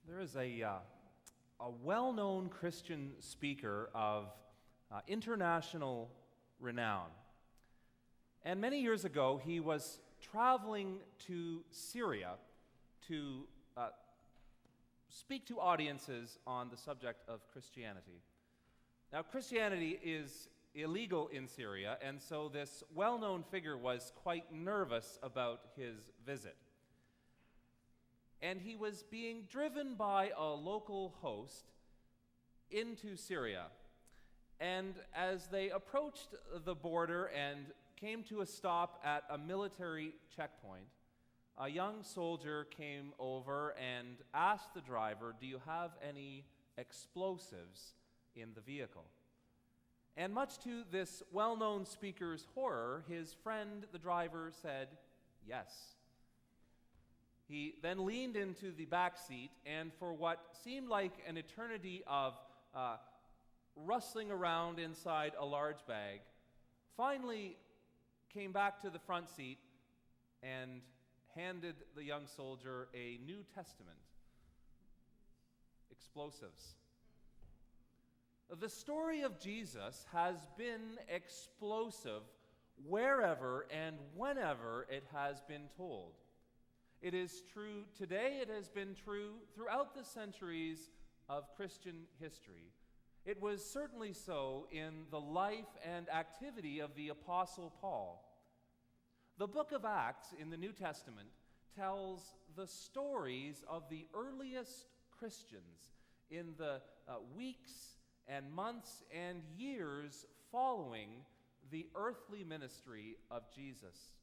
There is a well-known Christian speaker of international renown. And many years ago, he was traveling to Syria to speak to audiences on the subject of Christianity. Now, Christianity is illegal in Syria, and so this well-known figure was quite nervous about his visit. And he was being driven by a local host into Syria. And as they approached the border and came to a stop at a military checkpoint, a young soldier came over and asked the driver, "Do you have any explosives in the vehicle?" And much to this well-known speaker's horror, his friend, the driver, said, "Yes." He then leaned into the back seat, and for what seemed like an eternity of rustling around inside a large bag, finally came back to the front seat and handed the young soldier a New Testament. Explosives. The story of Jesus has been explosive wherever and whenever it has been told. It is true today, it has been true throughout the centuries of Christian history. It was certainly so in the life and activity of the Apostle Paul. The book of Acts in the New Testament tells the stories of the earliest Christians in the weeks and months and years following the earthly ministry of Jesus.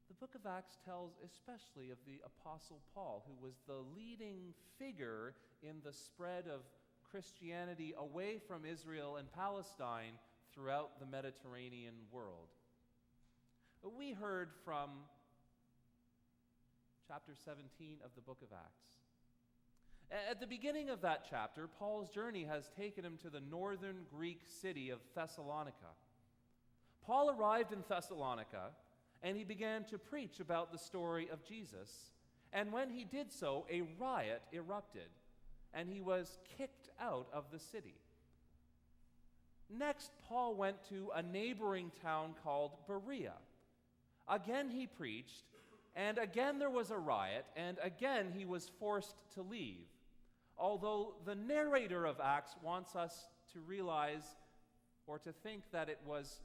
The book of Acts tells especially of the Apostle Paul, who was the leading figure in the spread of Christianity away from Israel and Palestine throughout the Mediterranean world. We heard from chapter 17 of the book of Acts. At the beginning of that chapter, Paul's journey has taken him to the northern Greek city of Thessalonica. Paul arrived in Thessalonica, and he began to preach about the story of Jesus. And when he did so, a riot erupted, and he was kicked out of the city. Next, Paul went to a neighboring town called Berea. Again he preached, and again there was a riot, and again he was forced to leave. Although the narrator of Acts wants us to realize or to think that it was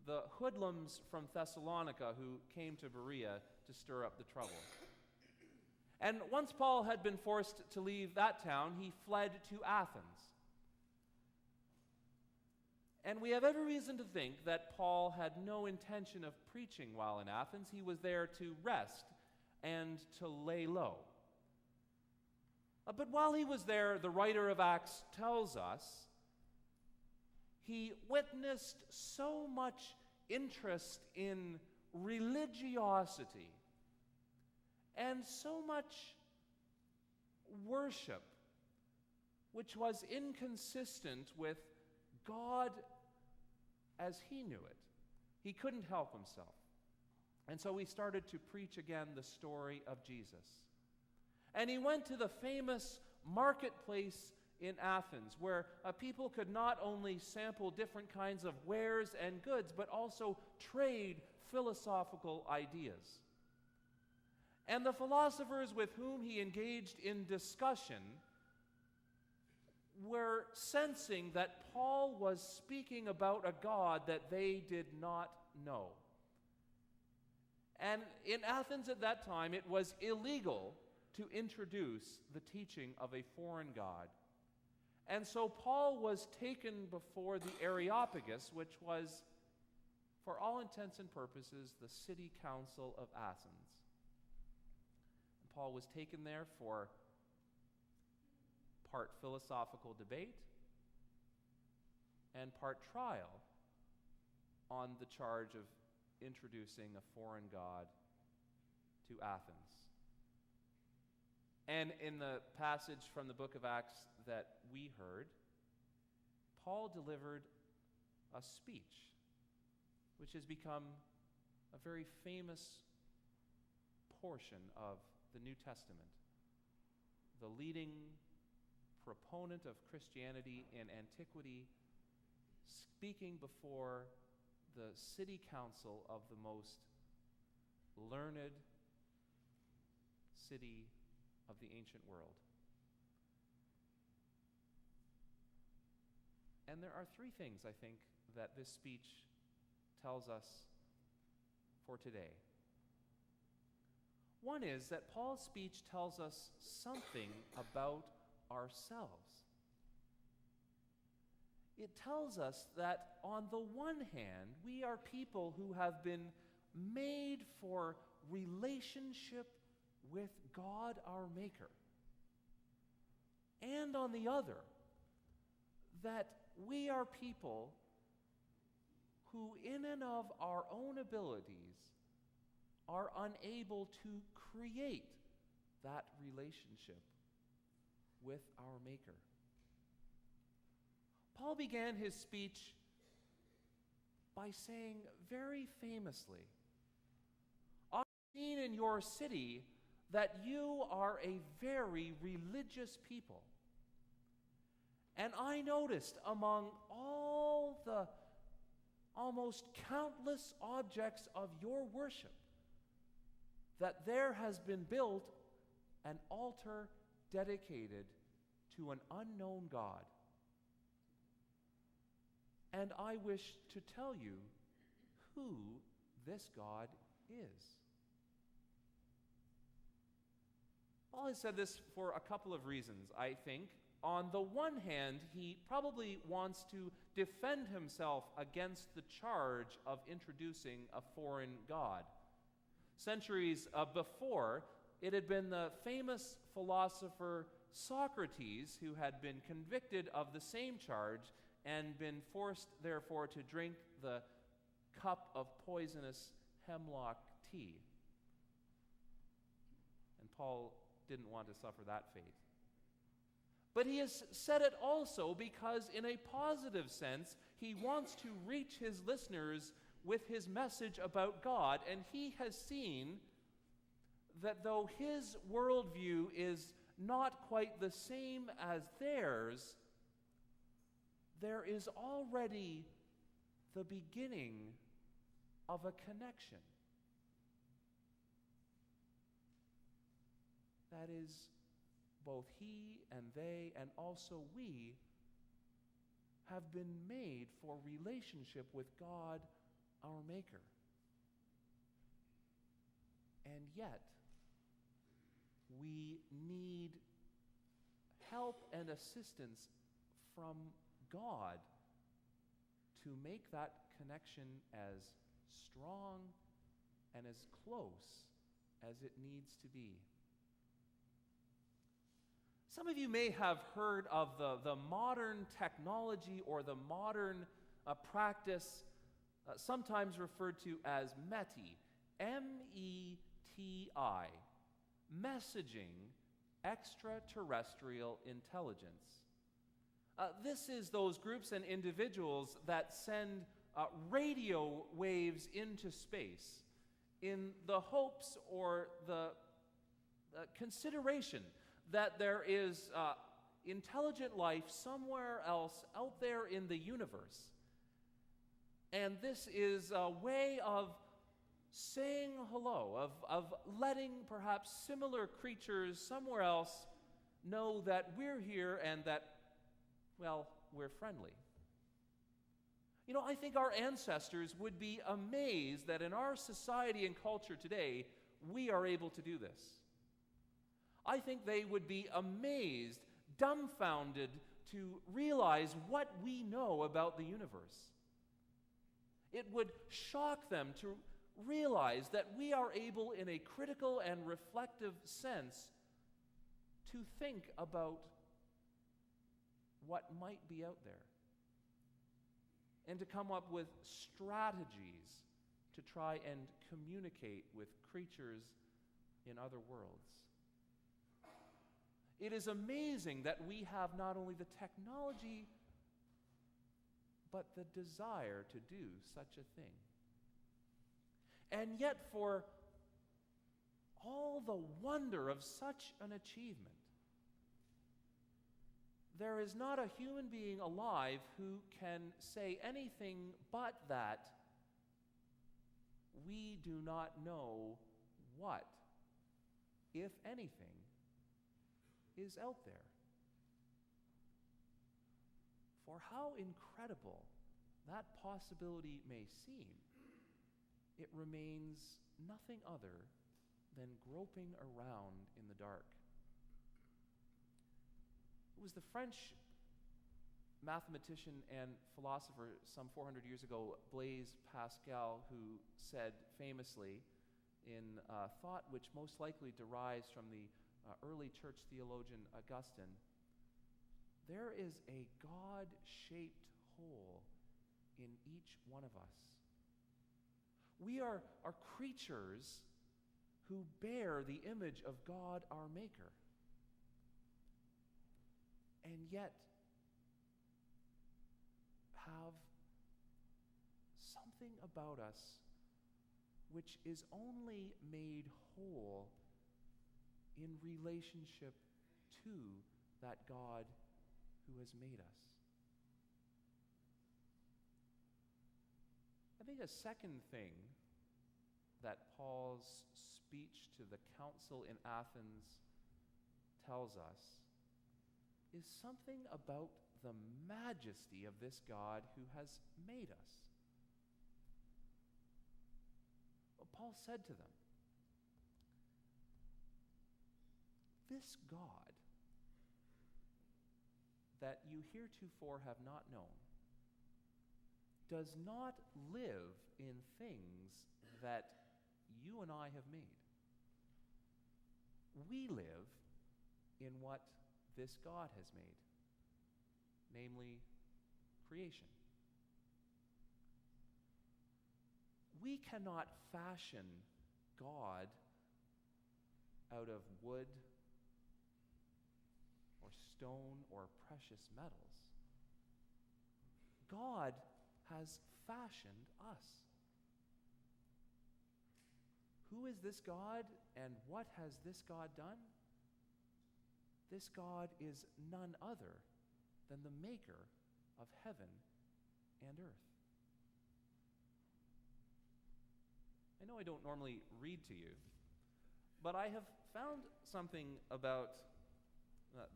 the hoodlums from Thessalonica who came to Berea to stir up the trouble. And once Paul had been forced to leave that town, he fled to Athens. And we have every reason to think that Paul had no intention of preaching while in Athens. He was there to rest and to lay low. But while he was there, the writer of Acts tells us, he witnessed so much interest in religiosity and so much worship, which was inconsistent with God as he knew it. He couldn't help himself. And so he started to preach again the story of Jesus. And he went to the famous marketplace in Athens, where people could not only sample different kinds of wares and goods, but also trade philosophical ideas. And the philosophers with whom he engaged in discussion were sensing that Paul was speaking about a God that they did not know. And in Athens at that time, it was illegal to introduce the teaching of a foreign god. And so Paul was taken before the Areopagus, which was, for all intents and purposes, the city council of Athens. And Paul was taken there for part philosophical debate and part trial on the charge of introducing a foreign god to Athens. And in the passage from the book of Acts that we heard, Paul delivered a speech which has become a very famous portion of the New Testament. the leading proponent of Christianity in antiquity, speaking before the city council of the most learned city of the ancient world. And there are three things, I think, that this speech tells us for today. One is that Paul's speech tells us something about ourselves. It tells us that on the one hand, we are people who have been made for relationship with God our Maker. And on the other, that we are people who in and of our own abilities are unable to create that relationship with our Maker. Paul began his speech by saying very famously, I've seen in your city that you are a very religious people. And I noticed among all the almost countless objects of your worship that there has been built an altar dedicated to an unknown God. And I wish to tell you who this God is. Paul has said this for a couple of reasons, I think. On the one hand, he probably wants to defend himself against the charge of introducing a foreign god. Centuries before, it had been the famous philosopher Socrates who had been convicted of the same charge and been forced, therefore, to drink the cup of poisonous hemlock tea. And Paul didn't want to suffer that fate. But he has said it also because, in a positive sense, he wants to reach his listeners with his message about God, and he has seen that though his worldview is not quite the same as theirs, there is already the beginning of a connection. That is, both he and they and also we have been made for relationship with God, our Maker. And yet, we need help and assistance from God to make that connection as strong and as close as it needs to be. Some of you may have heard of the modern technology or the modern practice, sometimes referred to as METI, M-E-T-I, Messaging Extraterrestrial Intelligence. This is those groups and individuals that send radio waves into space in the hopes or the consideration that there is intelligent life somewhere else out there in the universe. And this is a way of saying hello, of letting perhaps similar creatures somewhere else know that we're here and that, well, we're friendly. You know, I think our ancestors would be amazed that in our society and culture today, we are able to do this. I think they would be amazed, dumbfounded to realize what we know about the universe. It would shock them to realize that we are able, in a critical and reflective sense, to think about what might be out there and to come up with strategies to try and communicate with creatures in other worlds. It is amazing that we have not only the technology, but the desire to do such a thing. And yet, for all the wonder of such an achievement, there is not a human being alive who can say anything but that we do not know what, if anything, is out there. For how incredible that possibility may seem, it remains nothing other than groping around in the dark. It was the French mathematician and philosopher some 400 years ago, Blaise Pascal, who said famously, in thought which most likely derives from the early church theologian Augustine, there is a God-shaped hole in each one of us. We are creatures who bear the image of God our Maker. And yet have something about us which is only made whole in relationship to that God who has made us. I think a second thing that Paul's speech to the council in Athens tells us is something about the majesty of this God who has made us. Well, Paul said to them, "This God that you heretofore have not known does not live in things that you and I have made. We live in what this God has made, namely creation. We cannot fashion God out of wood or stone or precious metals. God has fashioned us. Who is this God, and what has this God done? This God is none other than the maker of heaven and earth." I know I don't normally read to you, but I have found something about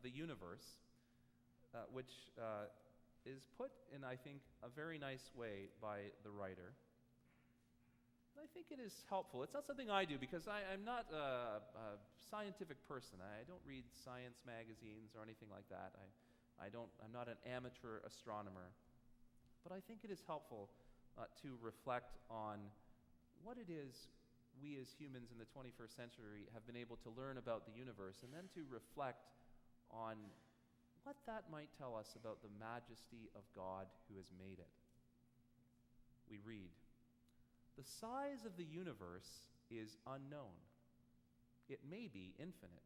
the universe which is put in, I think, a very nice way by the writer. I think it is helpful. It's not something I do because I'm not a scientific person. I don't read science magazines or anything like that. I'm not an amateur astronomer. But I think it is helpful to reflect on what it is we as humans in the 21st century have been able to learn about the universe, and then to reflect on what that might tell us about the majesty of God who has made it. We read, "The size of the universe is unknown. It may be infinite.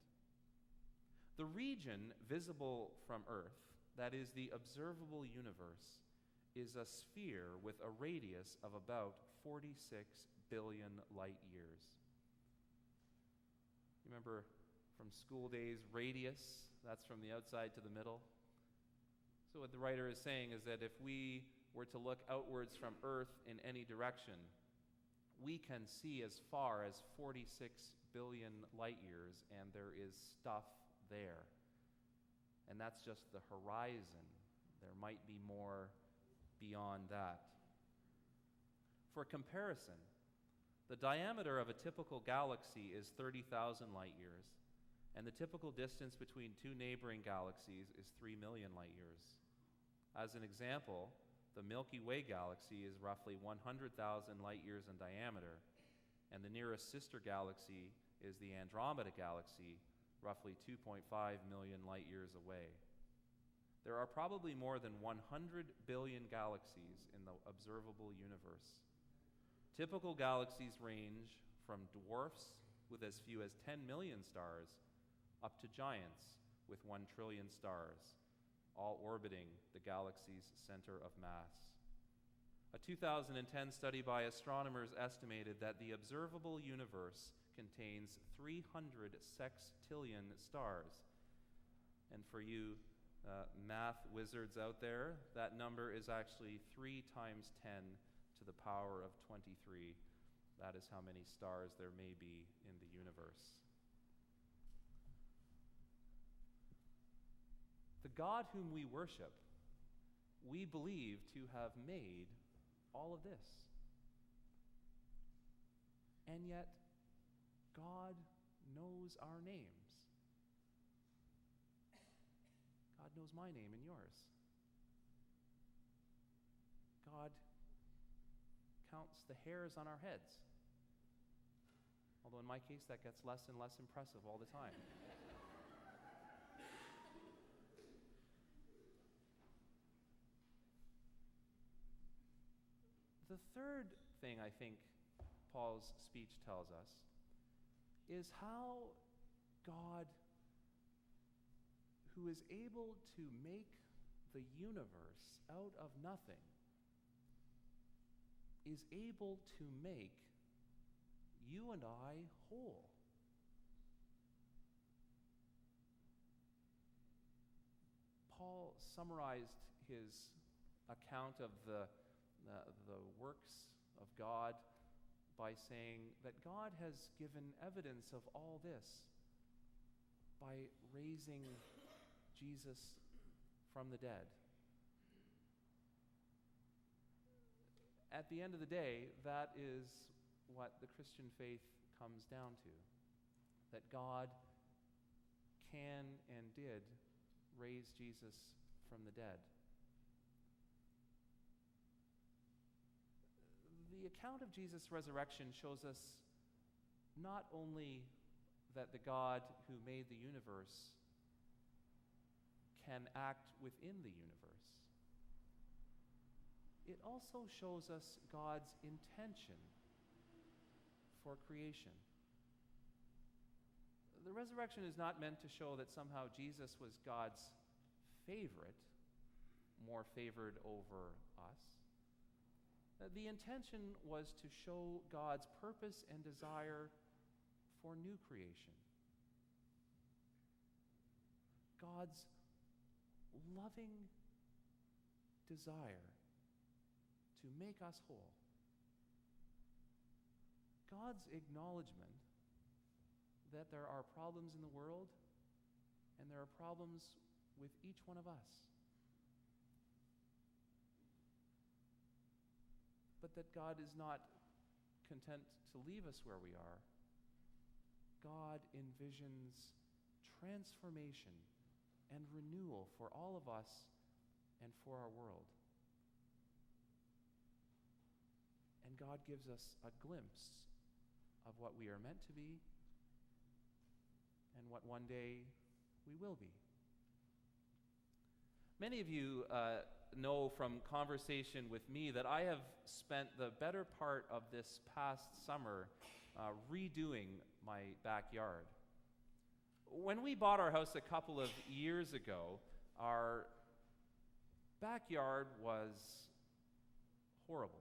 The region visible from Earth, that is the observable universe, is a sphere with a radius of about 46 billion light years." You remember from school days, radius, that's from the outside to the middle. So what the writer is saying is that if we were to look outwards from Earth in any direction, we can see as far as 46 billion light years, and there is stuff there. And that's just the horizon. There might be more beyond that. For comparison, the diameter of a typical galaxy is 30,000 light years, and the typical distance between two neighboring galaxies is 3 million light years. As an example, the Milky Way galaxy is roughly 100,000 light years in diameter, and the nearest sister galaxy is the Andromeda galaxy, roughly 2.5 million light years away. There are probably more than 100 billion galaxies in the observable universe. Typical galaxies range from dwarfs with as few as 10 million stars up to giants with 1 trillion stars, all orbiting the galaxy's center of mass. A 2010 study by astronomers estimated that the observable universe contains 300 sextillion stars. And for you Math wizards out there, that number is actually 3 times 10 to the power of 23. That is how many stars there may be in the universe. The God whom we worship, we believe to have made all of this. And yet, God knows our names. God knows my name and yours. God counts the hairs on our heads. Although in my case, that gets less and less impressive all the time. The third thing I think Paul's speech tells us is how God, who is able to make the universe out of nothing, is able to make you and I whole. Paul summarized his account of the works of God by saying that God has given evidence of all this by raising Jesus from the dead. At the end of the day, that is what the Christian faith comes down to, that God can and did raise Jesus from the dead. The account of Jesus' resurrection shows us not only that the God who made the universe can act within the universe, it also shows us God's intention for creation. The resurrection is not meant to show that somehow Jesus was God's favorite, more favored over us. The intention was to show God's purpose and desire for new creation. God's loving desire to make us whole. God's acknowledgement that there are problems in the world and there are problems with each one of us. But that God is not content to leave us where we are. God envisions transformation and renewal for all of us and for our world. And God gives us a glimpse of what we are meant to be and what one day we will be. Many of you know from conversation with me that I have spent the better part of this past summer redoing my backyard. When we bought our house a couple of years ago, our backyard was horrible.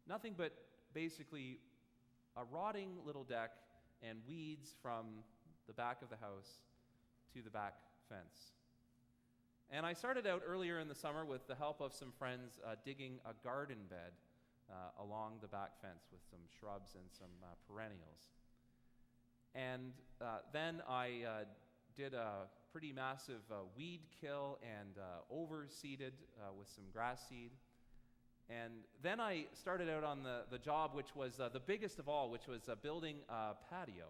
Nothing but basically a rotting little deck and weeds from the back of the house to the back fence. And I started out earlier in the summer with the help of some friends digging a garden bed along the back fence with some shrubs and some perennials. And then I did a pretty massive weed kill and overseeded with some grass seed. And then I started out on the job, which was the biggest of all, which was building a patio.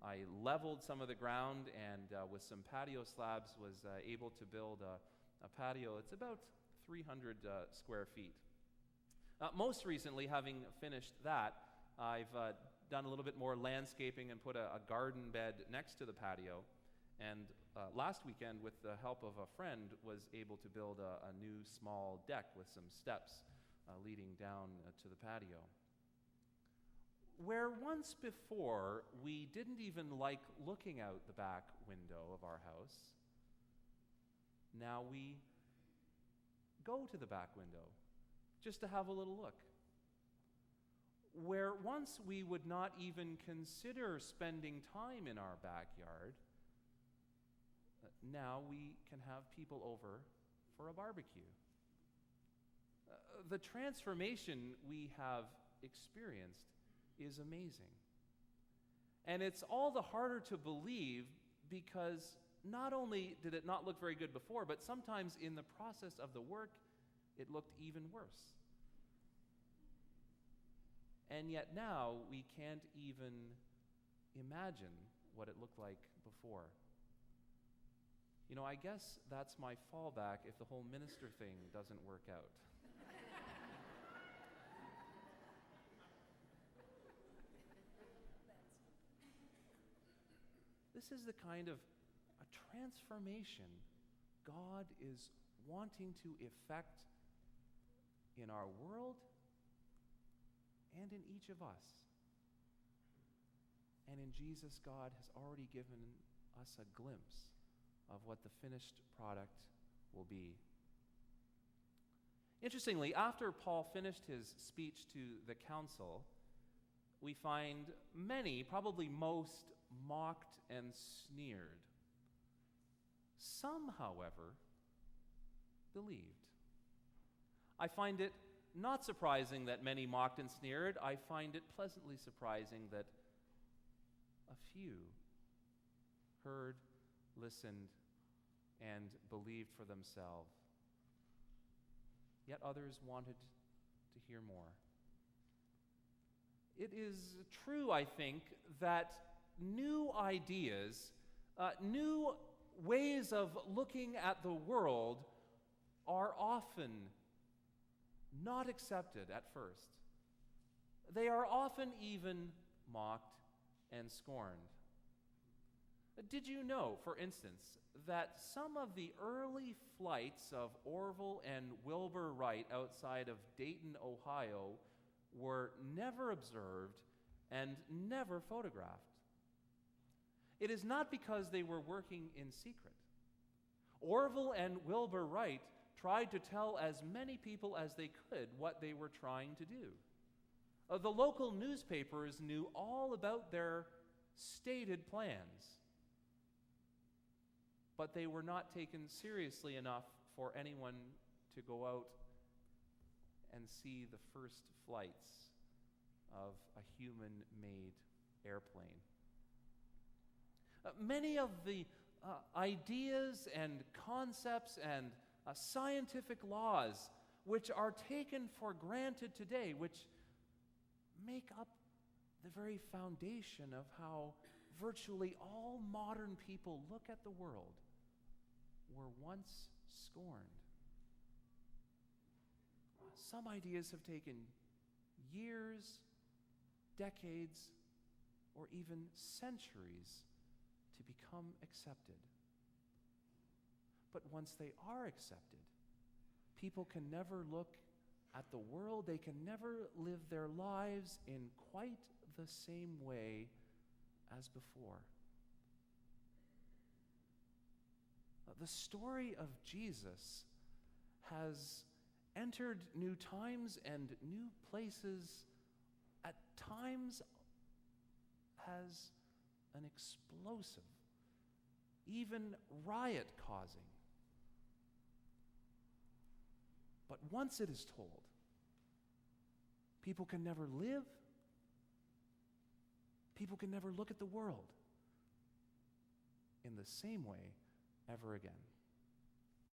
I leveled some of the ground and with some patio slabs was able to build a patio. It's about 300 square feet. Most recently, having finished that, I've done a little bit more landscaping and put a garden bed next to the patio. And last weekend, with the help of a friend, was able to build a new small deck with some steps leading down to the patio. Where once before we didn't even like looking out the back window of our house, now we go to the back window just to have a little look. Where once we would not even consider spending time in our backyard, now we can have people over for a barbecue. The transformation we have experienced is amazing. And it's all the harder to believe because not only did it not look very good before, but sometimes in the process of the work, it looked even worse. And yet now we can't even imagine what it looked like before. You know, I guess that's my fallback if the whole minister thing doesn't work out. This is the kind of a transformation God is wanting to effect in our world and in each of us. And in Jesus, God has already given us a glimpse of what the finished product will be. Interestingly, after Paul finished his speech to the council, we find many, probably most, mocked and sneered. Some, however, believed. I find it not surprising that many mocked and sneered. I find it pleasantly surprising that a few heard, listened, and believed for themselves. Yet others wanted to hear more. It is true, I think, that new ideas, new ways of looking at the world are often not accepted at first. They are often even mocked and scorned. Did you know, for instance, that some of the early flights of Orville and Wilbur Wright outside of Dayton, Ohio, were never observed and never photographed? It is not because they were working in secret. Orville and Wilbur Wright tried to tell as many people as they could what they were trying to do. The local newspapers knew all about their stated plans, but they were not taken seriously enough for anyone to go out and see the first flights of a human-made airplane. Many of the ideas and concepts and scientific laws which are taken for granted today, which make up the very foundation of how virtually all modern people look at the world, were once scorned. Some ideas have taken years, decades, or even centuries to become accepted. But once they are accepted, people can never look at the world, they can never live their lives in quite the same way as before. The story of Jesus has entered new times and new places, at times has an explosive, even riot-causing. But once it is told, people can never live, people can never look at the world in the same way ever again.